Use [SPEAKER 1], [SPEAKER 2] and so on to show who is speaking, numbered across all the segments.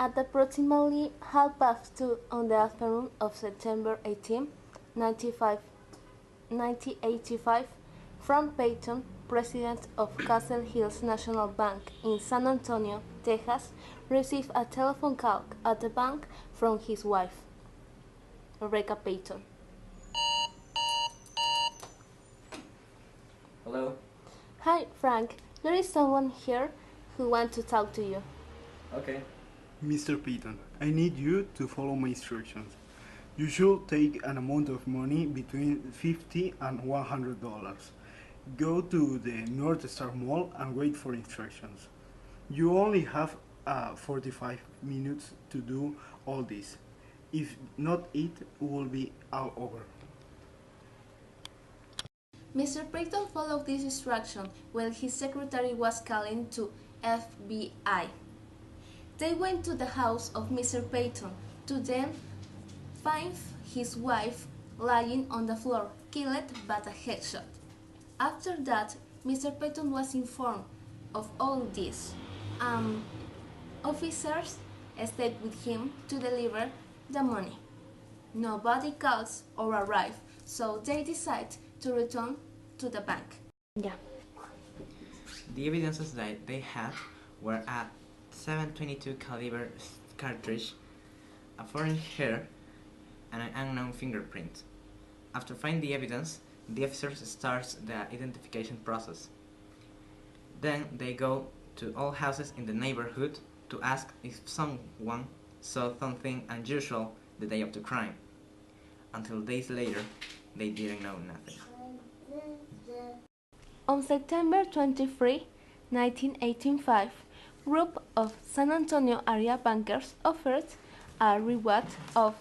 [SPEAKER 1] At approximately 2:30 on the afternoon of September 18, 1985, Frank Payton, president of Castle Hills National Bank in San Antonio, Texas, received a telephone call at the bank from his wife, Rebecca Payton.
[SPEAKER 2] Hello?
[SPEAKER 1] Hi, Frank. There is someone here who wants to talk to you.
[SPEAKER 2] Okay.
[SPEAKER 3] Mr. Payton, I need you to follow my instructions. You should take an amount of money between $50 and $100. Go to the North Star Mall and wait for instructions. You only have 45 minutes to do all this. If not, it will be all over.
[SPEAKER 1] Mr. Payton followed this instruction while his secretary was calling to FBI. They went to the house of Mr. Payton to then find his wife lying on the floor, killed by a headshot. After that, Mr. Payton was informed of all this. Officers stayed with him to deliver the money. Nobody calls or arrived, so they decide to return to the bank. Yeah.
[SPEAKER 2] The evidences that they had were a .722 caliber cartridge, a foreign hair, and an unknown fingerprint. After finding the evidence, the officers start the identification process. Then they go to all houses in the neighborhood to ask if someone saw something unusual the day of the crime. Until days later, they didn't know nothing.
[SPEAKER 1] On September 23, 1985, group of San Antonio area bankers offered a reward of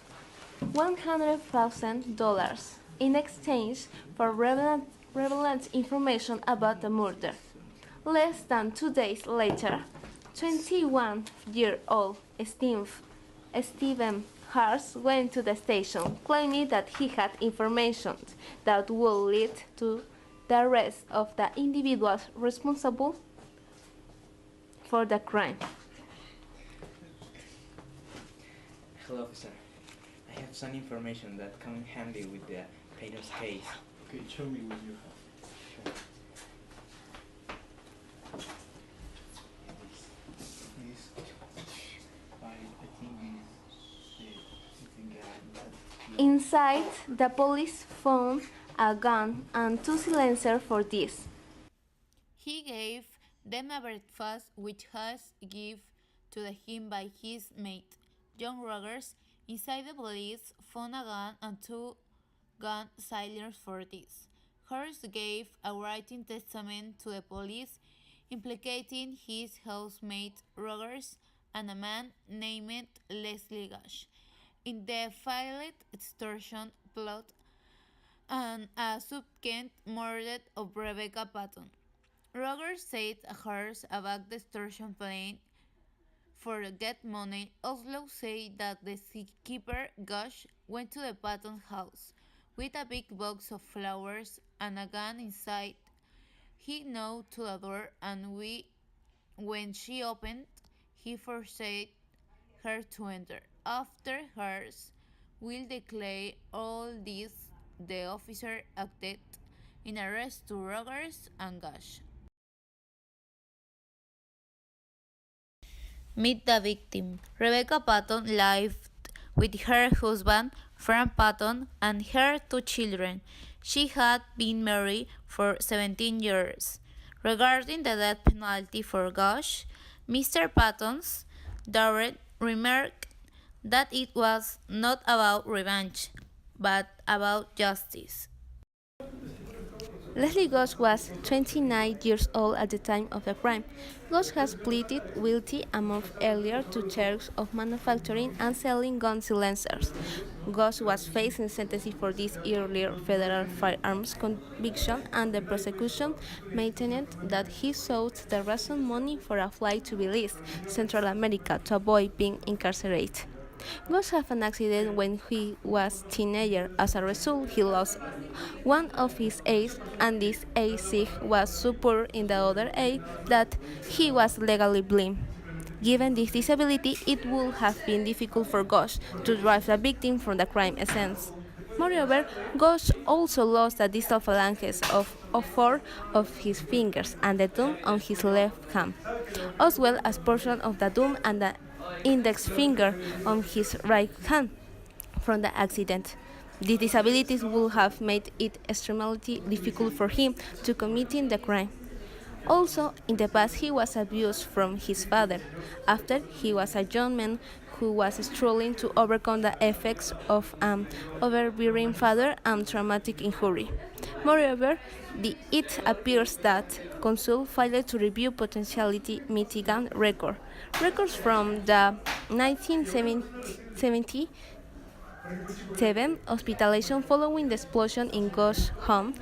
[SPEAKER 1] $100,000 in exchange for relevant information about the murder. Less than 2 days later, 21-year-old Stephen Hars went to the station, claiming that he had information that would lead to the arrest of the individuals responsible for the crime.
[SPEAKER 2] Hello, officer. I have some information that comes in handy with the Payton's case.
[SPEAKER 3] Okay, show me what you have.
[SPEAKER 2] Sure.
[SPEAKER 1] Inside, the police found a gun and 2 silencers for this.
[SPEAKER 4] He gave them a breakfast which was given to him by his mate, John Rogers. Inside, the police found a gun and 2 gun silencers for this. Hurst gave a written testament to the police implicating his housemate Rogers and a man named Leslie Gash in the failed extortion plot and a subsequent murder of Rebecca Payton. Rogers said Hurst about the extortion plan for get money. Oslo said that the keeper Gash went to the Payton house with a big box of flowers and a gun inside. He knocked to the door, and when she opened, he forced her to enter. After Hers will declare all this, the officer acted in arrest to Rogers and Gash. Meet the victim. Rebecca Payton lived with her husband, Frank Payton, and her 2 children. She had been married for 17 years. Regarding the death penalty for Gash, Mr. Payton's daughter remarked that it was not about revenge, but about justice.
[SPEAKER 1] Leslie Goss was 29 years old at the time of the crime. Goss has pleaded guilty a month earlier to charges of manufacturing and selling gun silencers. Goss was facing sentencing for this earlier federal firearms conviction, and the prosecution maintained that he sought the ransom money for a flight to Belize, Central America, to avoid being incarcerated. Goss had an accident when he was a teenager. As a result, he lost one of his eyes, and this eye was so poor in the other eye that he was legally blind. Given this disability, it would have been difficult for Gosh to drive the victim from the crime scene. Moreover, Gosh also lost the distal phalanges of four of his fingers and the thumb on his left hand, as well as portion of the thumb and the index finger on his right hand from the accident. These disabilities would have made it extremely difficult for him to committing the crime. Also, in the past, he was abused from his father, after he was a young man who was struggling to overcome the effects of an overbearing father and traumatic injury. Moreover, it appears that Consul failed to review potentiality mitigant records from the 1970 hospitalization following the explosion in Gosh's home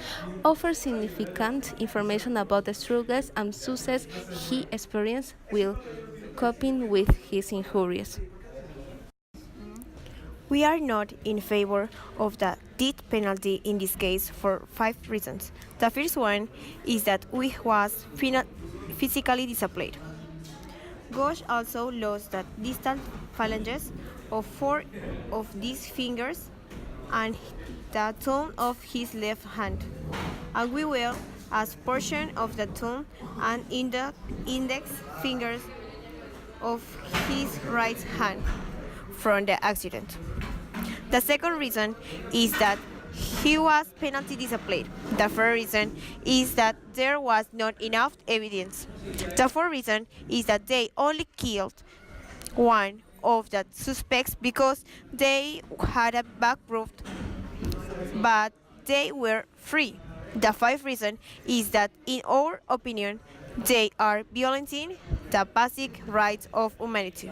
[SPEAKER 1] offers significant information about the struggles and success he experienced while coping with his injuries.
[SPEAKER 5] We are not in favor of the death penalty in this case for 5 reasons. The first one is that we was physically displayed. Gosh also lost the distal phalanges of 4 of these fingers and the thumb of his left hand, as well as portion of the thumb and index fingers of his right hand from the accident. The second reason is that he was penalty displayed. The third reason is that there was not enough evidence. The fourth reason is that they only killed one of the suspects because they had a back proof, but they were free. The fifth reason is that, in our opinion, they are violating the basic rights of humanity.